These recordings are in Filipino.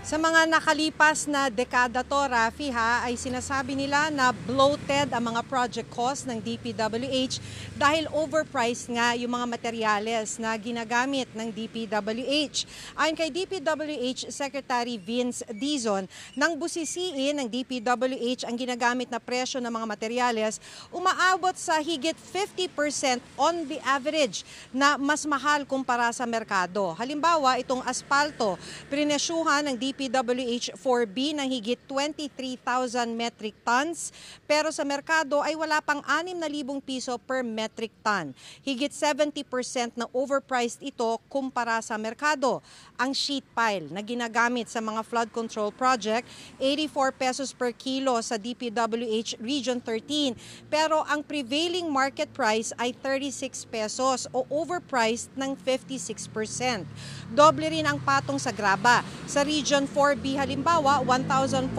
Sa mga nakalipas na dekada to, Rafi, ay sinasabi nila na bloated ang mga project cost ng DPWH dahil overpriced nga yung mga materyales na ginagamit ng DPWH. Ayon kay DPWH Secretary Vince Dizon, nang busisiin ng DPWH ang ginagamit na presyo ng mga materyales, umaabot sa higit 50% on the average na mas mahal kumpara sa merkado. Halimbawa, itong aspalto, prinesyuhan ng DPWH 4B ng higit 23,000 metric tons, pero sa merkado ay wala pang 6,000 piso per metric ton. Higit 70% na overpriced ito kumpara sa merkado. Ang sheet pile na ginagamit sa mga flood control project, 84 pesos per kilo sa DPWH Region 13, pero ang prevailing market price ay 36 pesos o overpriced ng 56%. Doble rin ang patong sa graba. Sa Region 4B halimbawa, 1,400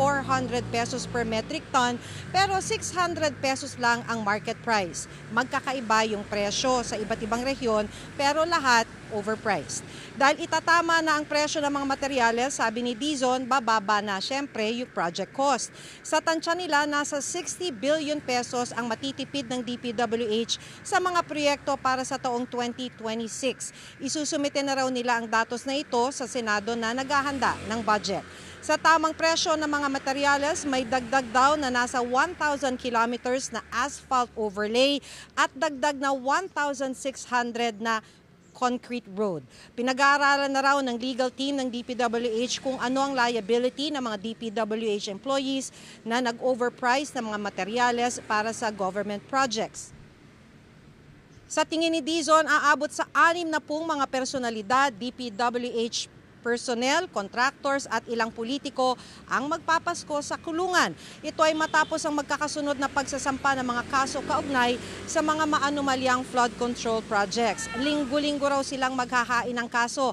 pesos per metric ton, pero 600 pesos lang ang market price. Magkakaiba yung presyo sa iba't ibang rehiyon, pero lahat overpriced. Dahil itatama na ang presyo ng mga materyales, sabi ni Dizon, bababa na siyempre yung project cost. Sa tansya nila, nasa 60 billion pesos ang matitipid ng DPWH sa mga proyekto para sa taong 2026. Isusumite na raw nila ang datos na ito sa Senado na naghahanda ng budget. Sa tamang presyo ng mga materyales, may dagdag daw na nasa 1,000 kilometers na asphalt overlay at dagdag na 1,600 na concrete road. Pinag-aaralan na raw ng legal team ng DPWH kung ano ang liability ng mga DPWH employees na nag-overprice ng mga materyales para sa government projects. Sa tingin ni Dizon, aabot sa 60 mga personalidad, DPWH personnel, contractors at ilang politiko ang magpapasko sa kulungan. Ito ay matapos ang magkakasunod na pagsasampa ng mga kaso kaugnay sa mga maanumalyang flood control projects. Linggo-linggo raw silang maghahain ng kaso